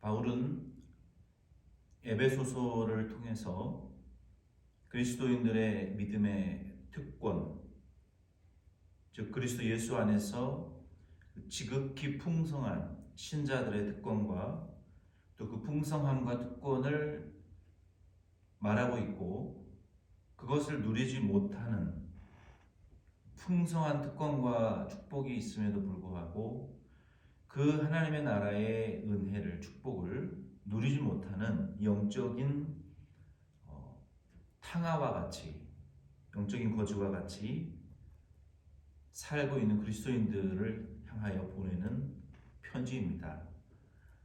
바울은 에베소서를 통해서 그리스도인들의 믿음의 특권, 즉 그리스도 예수 안에서 지극히 풍성한 신자들의 특권과 또 그 풍성함과 특권을 말하고 있고, 그것을 누리지 못하는 풍성한 특권과 축복이 있음에도 불구하고 그 하나님의 나라의 은혜를, 축복을 누리지 못하는 영적인 탕화와 같이, 영적인 거지와 같이 살고 있는 그리스도인들을 향하여 보내는 편지입니다.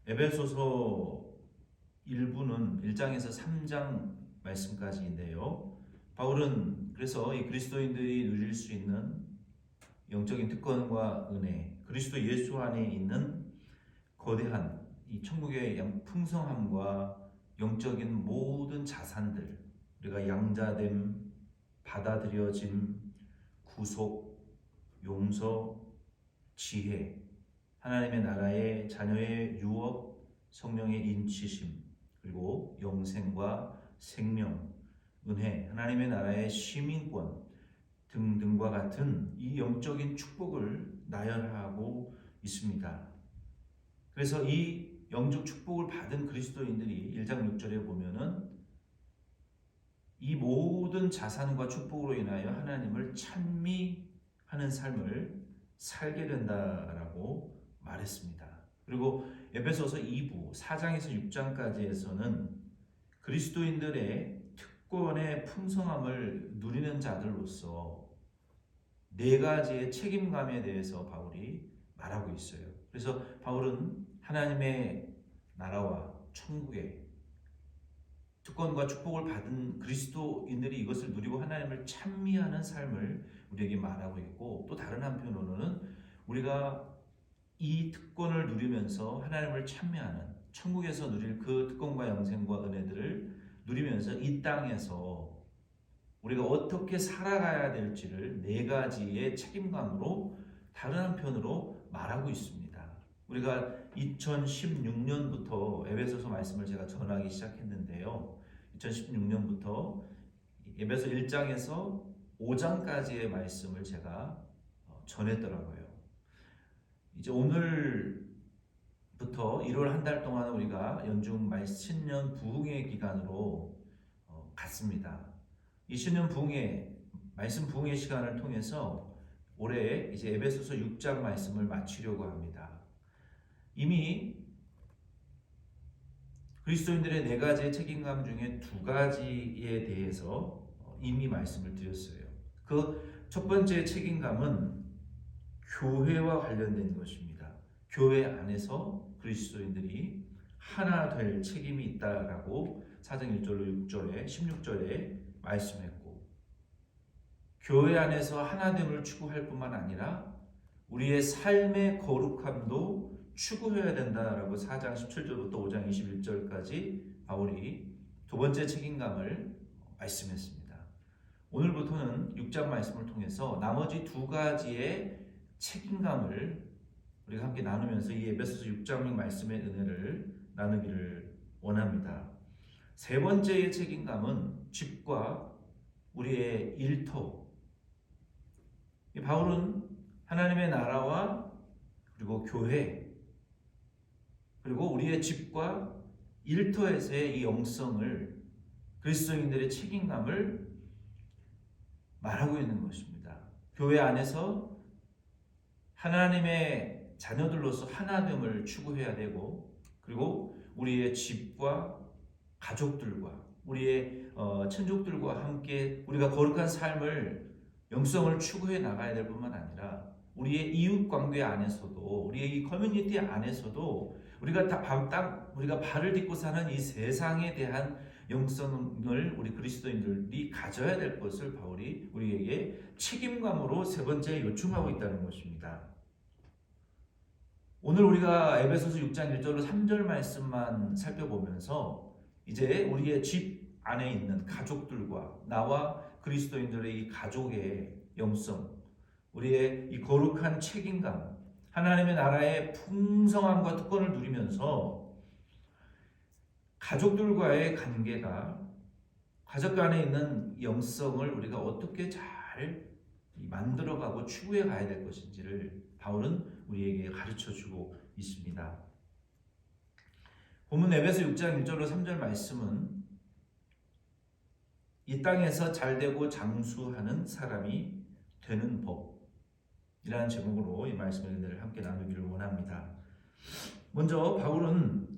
에베소서 1부는 1장에서 3장 말씀까지인데요. 바울은 그래서 이 그리스도인들이 누릴 수 있는 영적인 특권과 은혜, 그리스도 예수 안에 있는 거대한 이 천국의 풍성함과 영적인 모든 자산들, 우리가 양자됨, 받아들여짐, 구속, 용서, 지혜, 하나님의 나라의 자녀의 유업, 성령의 인치심, 그리고 영생과 생명, 은혜, 하나님의 나라의 시민권 등등과 같은 이 영적인 축복을 나열하고 있습니다. 그래서 이 영적 축복을 받은 그리스도인들이 1장 6절에 보면은 이 모든 자산과 축복으로 인하여 하나님을 찬미하는 삶을 살게 된다라고 말했습니다. 그리고 에베소서 2부 4장에서 6장까지에서는 그리스도인들의 특권의 풍성함을 누리는 자들로서 네 가지의 책임감에 대해서 바울이 말하고 있어요. 그래서 바울은 하나님의 나라와 천국의 특권과 축복을 받은 그리스도인들이 이것을 누리고 하나님을 찬미하는 삶을 우리에게 말하고 있고, 또 다른 한편으로는 우리가 이 특권을 누리면서 하나님을 찬미하는 천국에서 누릴 그 특권과 영생과 은혜들을 누리면서 이 땅에서 우리가 어떻게 살아가야 될지를 네 가지의 책임감으로 다른 한편으로 말하고 있습니다. 우리가 2016년부터 에베소서 말씀을 제가 전하기 시작했는데요. 2016년부터 에베소 1장에서 5장까지의 말씀을 제가 전했더라고요. 이제 오늘부터 1월 한 달 동안 우리가 연중 신년 부흥의 기간으로 갔습니다. 이 신년 부흥의 말씀 부흥의 시간을 통해서 올해 이제 에베소서 6장 말씀을 마치려고 합니다. 이미 그리스도인들의 네 가지의 책임감 중에 두 가지에 대해서 이미 말씀을 드렸어요. 그 첫 번째 책임감은 교회와 관련된 것입니다. 교회 안에서 그리스도인들이 하나 될 책임이 있다라고 4장 1절로 6절에 16절에 말씀했고, 교회 안에서 하나됨을 추구할 뿐만 아니라 우리의 삶의 거룩함도 추구해야 된다라고 4장 17절부터 5장 21절까지 바울이 두 번째 책임감을 말씀했습니다. 오늘부터는 6장 말씀을 통해서 나머지 두 가지의 책임감을 우리가 함께 나누면서 이 에베소서 6장 말씀의 은혜를 나누기를 원합니다. 세 번째의 책임감은 집과 우리의 일터. 바울은 하나님의 나라와 그리고 교회, 그리고 우리의 집과 일터에서의 이 영성을, 그리스도인들의 책임감을 말하고 있는 것입니다. 교회 안에서 하나님의 자녀들로서 하나됨을 추구해야 되고, 그리고 우리의 집과 가족들과 우리의 친족들과 함께 우리가 거룩한 삶을, 영성을 추구해 나가야 될 뿐만 아니라 우리의 이웃 관계 안에서도, 우리의 이 커뮤니티 안에서도 우리가 발을 딛고 사는 이 세상에 대한 영성을 우리 그리스도인들이 가져야 될 것을 바울이 우리에게 책임감으로 세 번째 요청하고 있다는 것입니다. 오늘 우리가 에베소서 6장 1절로 3절 말씀만 살펴보면서 이제 우리의 집 안에 있는 가족들과 나와 그리스도인들의 이 가족의 영성, 우리의 이 거룩한 책임감, 하나님의 나라의 풍성함과 특권을 누리면서 가족들과의 관계가 가족 간에 있는 영성을 우리가 어떻게 잘 만들어가고 추구해 가야 될 것인지를 바울은 우리에게 가르쳐주고 있습니다. 본문 에베소 6장 1절로 3절 말씀은 이 땅에서 잘되고 장수하는 사람이 되는 법이라는 제목으로 이 말씀을 함께 나누기를 원합니다. 먼저 바울은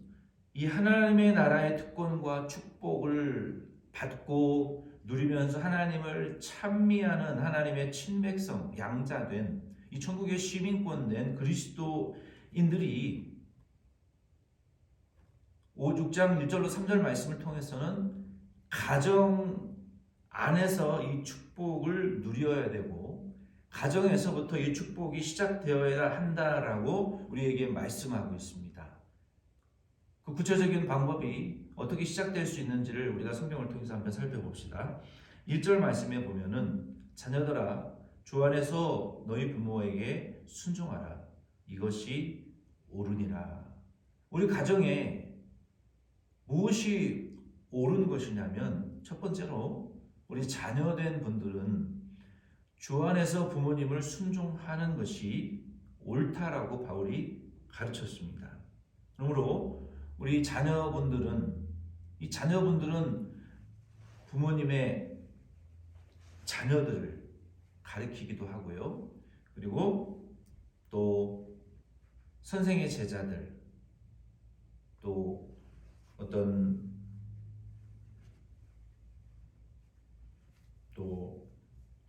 이 하나님의 나라의 특권과 축복을 받고 누리면서 하나님을 찬미하는 하나님의 친백성, 양자된 이 천국의 시민권 된 그리스도인들이 6장 1절로 3절 말씀을 통해서는 가정 안에서 이 축복을 누려야 되고 가정에서부터 이 축복이 시작되어야 한다라고 우리에게 말씀하고 있습니다. 그 구체적인 방법이 어떻게 시작될 수 있는지를 우리가 성경을 통해서 한번 살펴봅시다. 1절 말씀에 보면은 자녀들아 주 안에서 너희 부모에게 순종하라. 이것이 옳으니라. 우리 가정에 무엇이 옳은 것이냐면 첫 번째로 우리 자녀된 분들은 주 안에서 부모님을 순종하는 것이 옳다라고 바울이 가르쳤습니다. 그러므로 우리 자녀분들은 부모님의 자녀들을 가르치기도 하고요. 그리고 또 선생의 제자들, 또 어떤 또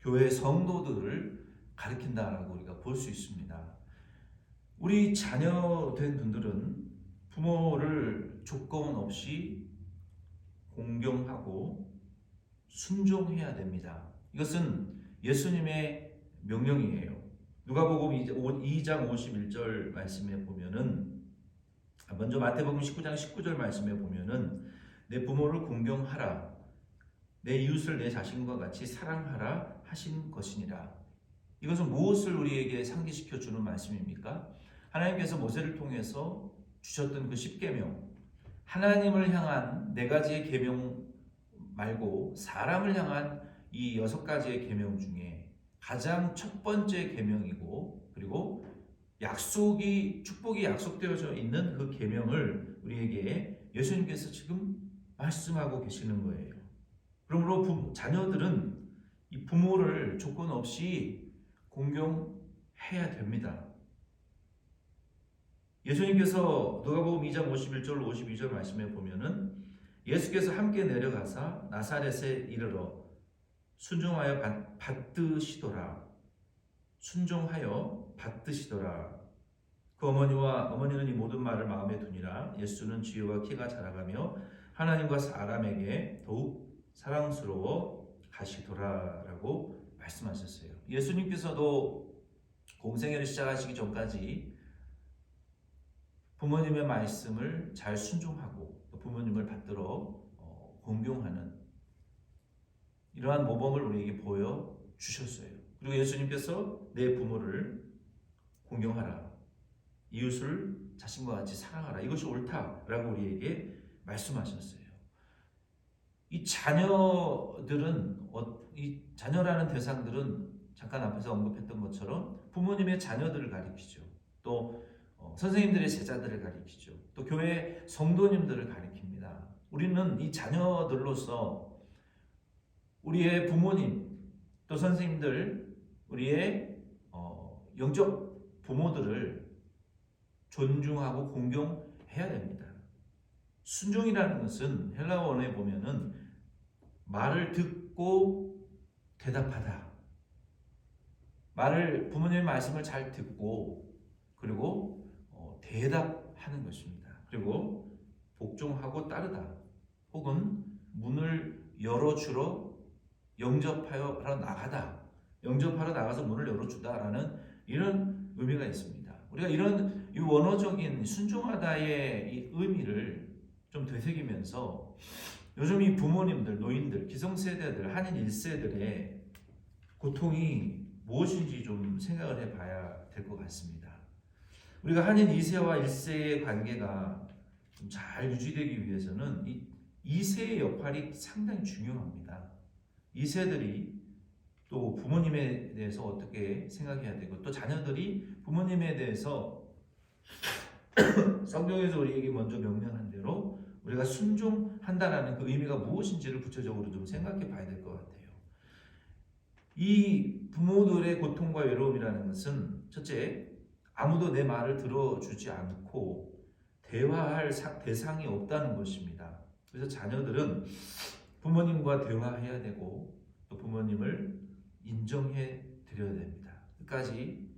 교회 성도들을 가르친다라고 우리가 볼 수 있습니다. 우리 자녀된 분들은 부모를 조건 없이 공경하고 순종해야 됩니다. 이것은 예수님의 명령이에요. 누가복음 2장 51절 말씀에 보면은 먼저 마태복음 19장 19절 말씀에 보면은 내 부모를 공경하라. 내 이웃을 내 자신과 같이 사랑하라 하신 것이니라. 이것은 무엇을 우리에게 상기시켜 주는 말씀입니까? 하나님께서 모세를 통해서 주셨던 그 10계명, 하나님을 향한 4가지의 계명 말고 사람을 향한 이 6가지의 계명 중에 가장 첫 번째 계명이고, 그리고 축복이 약속되어져 있는 그 계명을 우리에게 예수님께서 지금 말씀하고 계시는 거예요. 그러므로 자녀들은 이 부모를 조건 없이 공경해야 됩니다. 예수님께서 누가복음 2장 51절 52절 말씀에 보면은 예수께서 함께 내려가사 나사렛에 이르러 순종하여 받드시더라. 그 어머니는 이 모든 말을 마음에 두니라. 예수는 지혜와 키가 자라가며 하나님과 사람에게 더욱 사랑스러워 가시더라라고 말씀하셨어요. 예수님께서도 공생애를 시작하시기 전까지 부모님의 말씀을 잘 순종하고 부모님을 받들어 공경하는 이러한 모범을 우리에게 보여주셨어요. 그리고 예수님께서 내 부모를 공경하라. 이웃을 자신과 같이 사랑하라. 이것이 옳다라고 우리에게 말씀하셨어요. 이 자녀라는 대상들은 잠깐 앞에서 언급했던 것처럼 부모님의 자녀들을 가리키죠. 또 선생님들의 제자들을 가리키죠. 또 교회 성도님들을 가리킵니다. 우리는 이 자녀들로서 우리의 부모님, 또 선생님들, 우리의 영적 부모들을 존중하고 공경해야 됩니다. 순종이라는 것은 헬라어 원어에 보면은 말을 듣고 대답하다. 부모님의 말씀을 잘 듣고 그리고 대답하는 것입니다. 그리고 복종하고 따르다. 혹은 문을 열어주러 영접하러 나가서 문을 열어주다라는 이런 의미가 있습니다. 우리가 이런 이 원어적인 순종하다의 이 의미를 좀 되새기면서 요즘 이 부모님들, 노인들, 기성세대들, 한인 1세들의 고통이 무엇인지 좀 생각을 해봐야 될 것 같습니다. 우리가 한인 2세와 1세의 관계가 좀 잘 유지되기 위해서는 이 2세의 역할이 상당히 중요합니다. 2세들이 또 부모님에 대해서 어떻게 생각해야 되고, 또 자녀들이 부모님에 대해서 성경에서 우리에게 먼저 명령한 대로 우리가 순종한다라는 그 의미가 무엇인지를 구체적으로 좀 생각해 봐야 될 것 같아요. 이 부모들의 고통과 외로움이라는 것은 첫째, 아무도 내 말을 들어주지 않고 대화할 대상이 없다는 것입니다. 그래서 자녀들은 부모님과 대화해야 되고 또 부모님을 인정해 드려야 됩니다. 끝까지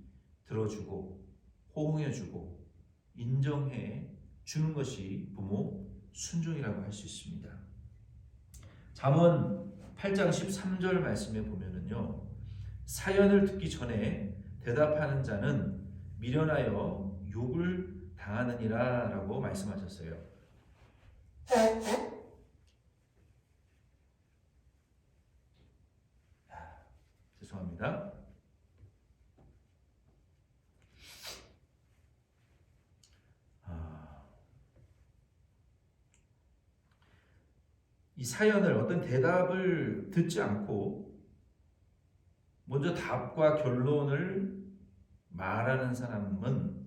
들어주고 호응해주고 인정해 주는 것이 부모 순종이라고 할 수 있습니다. 잠언 8장 13절 말씀에 보면은요, 사연을 듣기 전에 대답하는 자는 미련하여 욕을 당하느니라 라고 말씀하셨어요. 죄송합니다. 이 사연을 어떤 대답을 듣지 않고 먼저 답과 결론을 말하는 사람은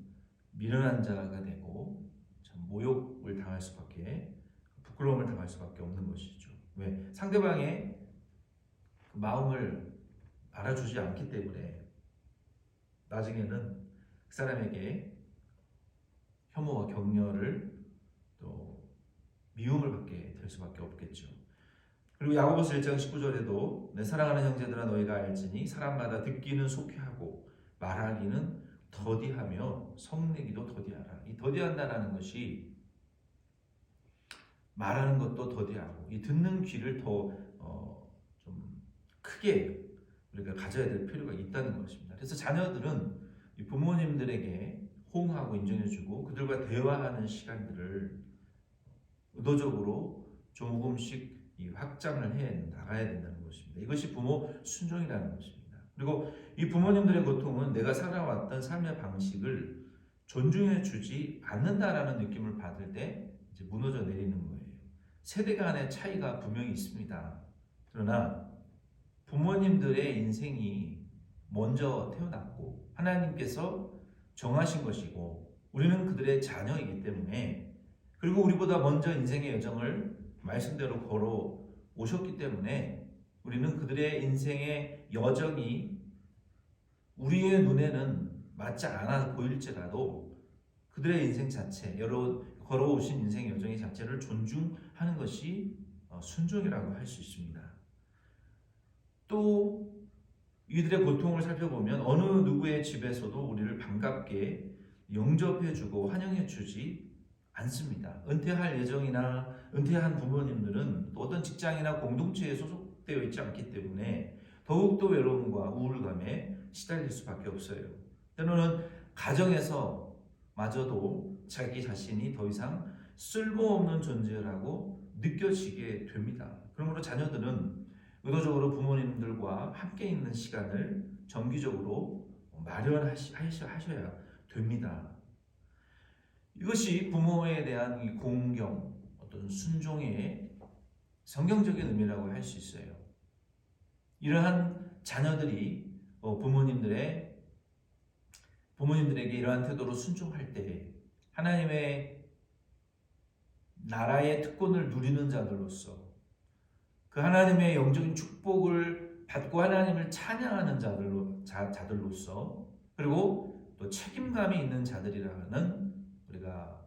미련한 자가 되고 참 모욕을 당할 수밖에, 부끄러움을 당할 수밖에 없는 것이죠. 왜? 상대방의 그 마음을 알아주지 않기 때문에 나중에는 그 사람에게 혐오와 격려를 또 미움을 받게 될 수밖에 없겠죠. 그리고 야고보서 1장 19절에도 내 사랑하는 형제들아 너희가 알지니 사람마다 듣기는 속히하고 말하기는 더디하며 성내기도 더디하라. 이 더디한다라는 것이 말하는 것도 더디하고 이 듣는 귀를 더 좀 크게 우리가 가져야 될 필요가 있다는 것입니다. 그래서 자녀들은 이 부모님들에게 호응하고 인정해주고 그들과 대화하는 시간들을 의도적으로 조금씩 확장을 해 나가야 된다는 것입니다. 이것이 부모 순종이라는 것입니다. 그리고 이 부모님들의 고통은 내가 살아왔던 삶의 방식을 존중해 주지 않는다라는 느낌을 받을 때 이제 무너져 내리는 거예요. 세대 간의 차이가 분명히 있습니다. 그러나 부모님들의 인생이 먼저 태어났고 하나님께서 정하신 것이고 우리는 그들의 자녀이기 때문에, 그리고 우리보다 먼저 인생의 여정을 말씀대로 걸어 오셨기 때문에 우리는 그들의 인생의 여정이 우리의 눈에는 맞지 않아 보일지라도 그들의 인생 자체, 여러 걸어오신 인생 여정의 자체를 존중하는 것이 순종이라고 할 수 있습니다. 또 이들의 고통을 살펴보면 어느 누구의 집에서도 우리를 반갑게 영접해주고 환영해주지 않습니다. 은퇴할 예정이나 은퇴한 부모님들은 또 어떤 직장이나 공동체에 소속되어 있지 않기 때문에 더욱더 외로움과 우울감에 시달릴 수밖에 없어요. 때로는 가정에서 마저도 자기 자신이 더 이상 쓸모없는 존재라고 느껴지게 됩니다. 그러므로 자녀들은 의도적으로 부모님들과 함께 있는 시간을 정기적으로 마련하셔야 됩니다. 이것이 부모에 대한 이 공경, 어떤 순종의 성경적인 의미라고 할 수 있어요. 이러한 자녀들이 부모님들에게 이러한 태도로 순종할 때 하나님의 나라의 특권을 누리는 자들로서, 그 하나님의 영적인 축복을 받고 하나님을 찬양하는 자들로서, 그리고 또 책임감이 있는 자들이라는 우리가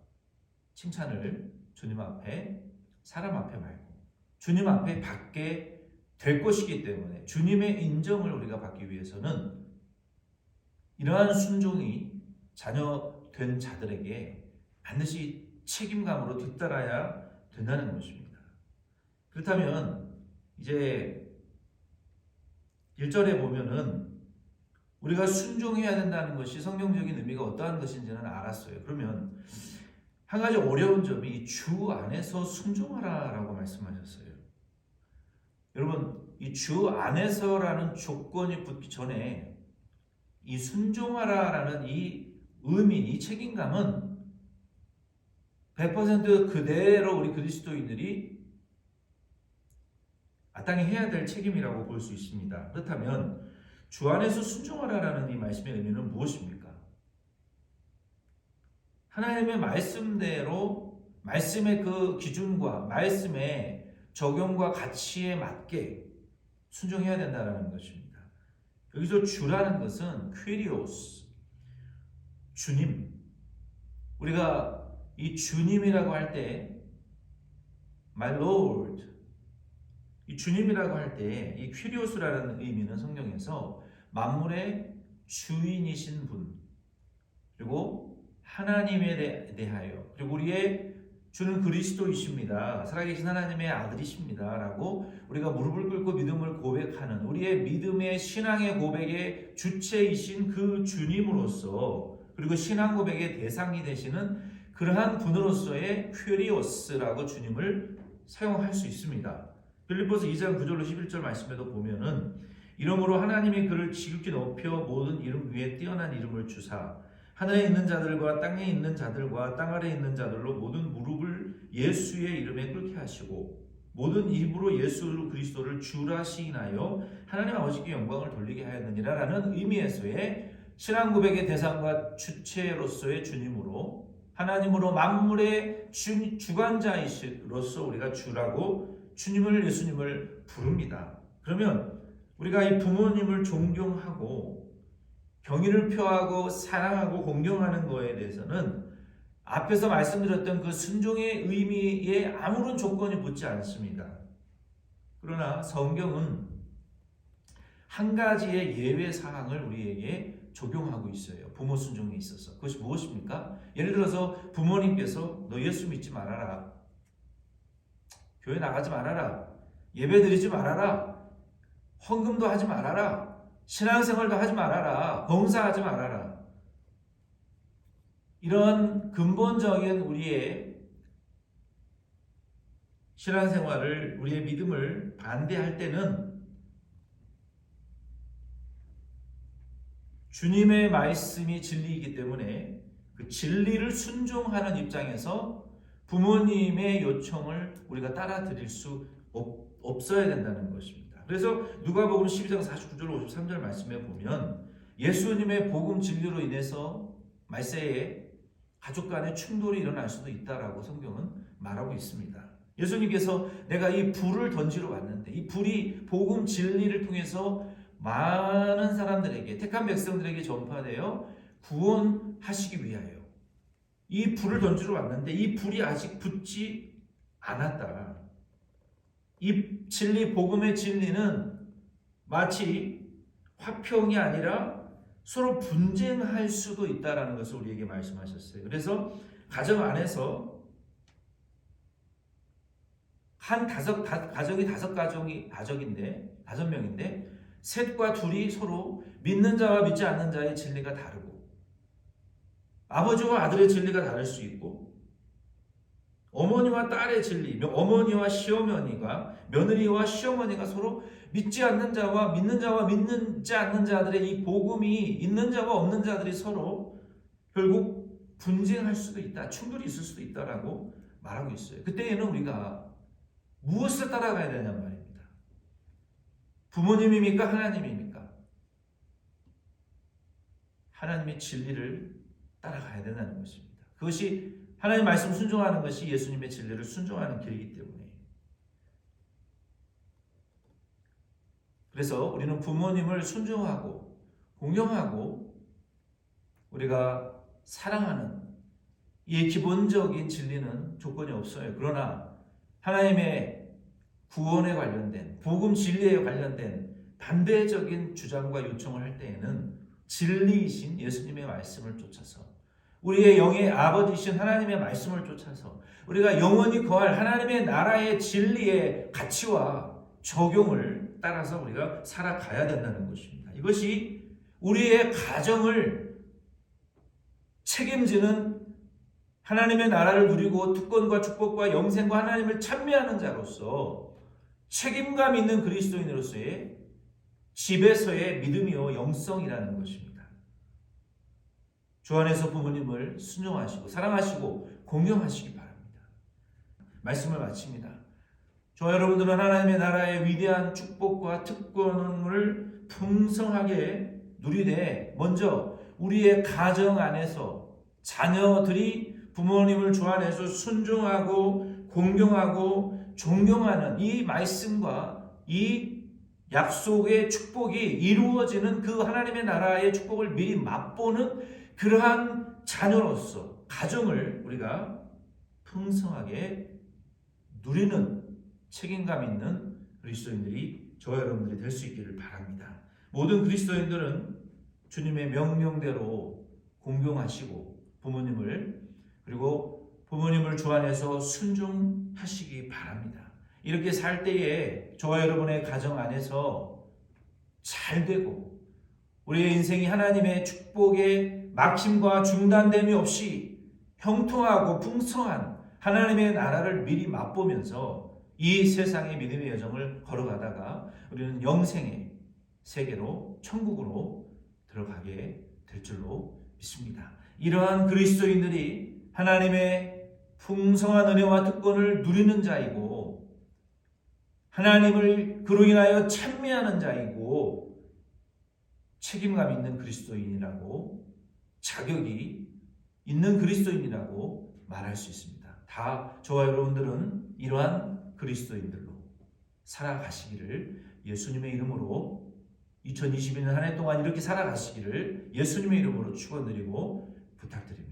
칭찬을 주님 앞에, 사람 앞에 말고 주님 앞에 받게 될 것이기 때문에, 주님의 인정을 우리가 받기 위해서는 이러한 순종이 자녀된 자들에게 반드시 책임감으로 뒤따라야 된다는 것입니다. 그렇다면 이제 1절에 보면은 우리가 순종해야 된다는 것이 성경적인 의미가 어떠한 것인지는 알았어요. 그러면 한 가지 어려운 점이 주 안에서 순종하라라고 말씀하셨어요. 여러분, 이 주 안에서라는 조건이 붙기 전에 이 순종하라라는 이 의미, 이 책임감은 100% 그대로 우리 그리스도인들이 마땅히 해야 될 책임이라고 볼 수 있습니다. 그렇다면 주 안에서 순종하라라는 이 말씀의 의미는 무엇입니까? 하나님의 말씀대로 말씀의 그 기준과 말씀의 적용과 가치에 맞게 순종해야 된다는 것입니다. 여기서 주라는 것은 퀴리오스, 주님. 우리가 이 주님이라고 할 때 My Lord, 이 주님이라고 할 때 이 퀴리오스라는 의미는 성경에서 만물의 주인이신 분, 그리고 하나님에 대하여, 그리고 우리의 주는 그리스도이십니다, 살아계신 하나님의 아들이십니다 라고 우리가 무릎을 꿇고 믿음을 고백하는 우리의 믿음의 신앙의 고백의 주체이신 그 주님으로서, 그리고 신앙 고백의 대상이 되시는 그러한 분으로서의 퀴리오스라고 주님을 사용할 수 있습니다. 빌립보서 2장 9절로 11절 말씀에도 보면은 이러므로 하나님이 그를 지극히 높여 모든 이름 위에 뛰어난 이름을 주사 하늘에 있는 자들과 땅에 있는 자들과 땅 아래에 있는 자들로 모든 무릎을 예수의 이름에 꿇게 하시고 모든 입으로 예수 그리스도를 주라 시인하여 하나님 아버지께 영광을 돌리게 하였느니라 라는 의미에서의 신앙 고백의 대상과 주체로서의 주님으로, 하나님으로 만물의 주관자이시로서 우리가 주라고 주님을, 예수님을 부릅니다. 그러면 우리가 이 부모님을 존경하고 경의를 표하고 사랑하고 공경하는 거에 대해서는 앞에서 말씀드렸던 그 순종의 의미에 아무런 조건이 붙지 않습니다. 그러나 성경은 한 가지의 예외 사항을 우리에게 적용하고 있어요. 부모 순종에 있어서. 그것이 무엇입니까? 예를 들어서 부모님께서 너 예수 믿지 말아라, 교회 나가지 말아라, 예배 드리지 말아라, 헌금도 하지 말아라, 신앙생활도 하지 말아라, 봉사하지 말아라, 이런 근본적인 우리의 신앙생활을, 우리의 믿음을 반대할 때는 주님의 말씀이 진리이기 때문에 그 진리를 순종하는 입장에서 부모님의 요청을 우리가 따라 드릴 수 없어야 된다는 것입니다. 그래서 누가복음 12장 49절 53절 말씀에 보면 예수님의 복음 진리로 인해서 말세에 가족 간의 충돌이 일어날 수도 있다라고 성경은 말하고 있습니다. 예수님께서 내가 이 불을 던지러 왔는데 이 불이 복음 진리를 통해서 많은 사람들에게, 택한 백성들에게 전파되어 구원하시기 위하여 이 불을 던지러 왔는데 이 불이 아직 붙지 않았다. 이 진리, 복음의 진리는 마치 화평이 아니라 서로 분쟁할 수도 있다라는 것을 우리에게 말씀하셨어요. 그래서 가정 안에서 가정이 다섯 명인데 셋과 둘이 서로 믿는 자와 믿지 않는 자의 진리가 다르고, 아버지와 아들의 진리가 다를 수 있고, 어머니와 딸의 진리, 어머니와 시어머니가, 며느리와 시어머니가 서로 믿지 않는 자와 믿지 않는 자들의 이 복음이 있는 자와 없는 자들이 서로 결국 분쟁할 수도 있다, 충돌이 있을 수도 있다라고 말하고 있어요. 그때에는 우리가 무엇을 따라가야 되냐는 말입니다. 부모님입니까? 하나님입니까? 하나님의 진리를 따라가야 된다는 것입니다. 그것이 하나님 말씀 순종하는 것이 예수님의 진리를 순종하는 길이기 때문에, 그래서 우리는 부모님을 순종하고 공경하고 우리가 사랑하는 이 기본적인 진리는 조건이 없어요. 그러나 하나님의 구원에 관련된, 복음 진리에 관련된 반대적인 주장과 요청을 할 때에는 진리이신 예수님의 말씀을 쫓아서, 우리의 영의 아버지이신 하나님의 말씀을 쫓아서 우리가 영원히 거할 하나님의 나라의 진리의 가치와 적용을 따라서 우리가 살아가야 된다는 것입니다. 이것이 우리의 가정을 책임지는, 하나님의 나라를 누리고 특권과 축복과 영생과 하나님을 찬미하는 자로서 책임감 있는 그리스도인으로서의 집에서의 믿음이요 영성이라는 것입니다. 주 안에서 부모님을 순종하시고 사랑하시고 공경하시기 바랍니다. 말씀을 마칩니다. 저와 여러분들은 하나님의 나라의 위대한 축복과 특권을 풍성하게 누리되 먼저 우리의 가정 안에서 자녀들이 부모님을 좋아해서 순종하고 공경하고 존경하는 이 말씀과 이 약속의 축복이 이루어지는 그 하나님의 나라의 축복을 미리 맛보는 그러한 자녀로서 가정을 우리가 풍성하게 누리는 책임감 있는 그리스도인들이 저와 여러분들이 될 수 있기를 바랍니다. 모든 그리스도인들은 주님의 명령대로 공경하시고 그리고 부모님을 주안해서 순종하시기 바랍니다. 이렇게 살 때에 저와 여러분의 가정 안에서 잘 되고 우리의 인생이 하나님의 축복의 막힘과 중단됨이 없이 형통하고 풍성한 하나님의 나라를 미리 맛보면서 이 세상의 믿음의 여정을 걸어가다가 우리는 영생의 세계로 천국으로 들어가게 될 줄로 믿습니다. 이러한 그리스도인들이 하나님의 풍성한 은혜와 특권을 누리는 자이고 하나님을 그로 인하여 찬미하는 자이고 책임감 있는 그리스도인이라고 자격이 있는 그리스도인이라고 말할 수 있습니다. 다 저와 여러분들은 이러한 그리스도인들로 살아가시기를 예수님의 이름으로 2022년 한 해 동안 이렇게 살아가시기를 예수님의 이름으로 축원드리고 부탁드립니다.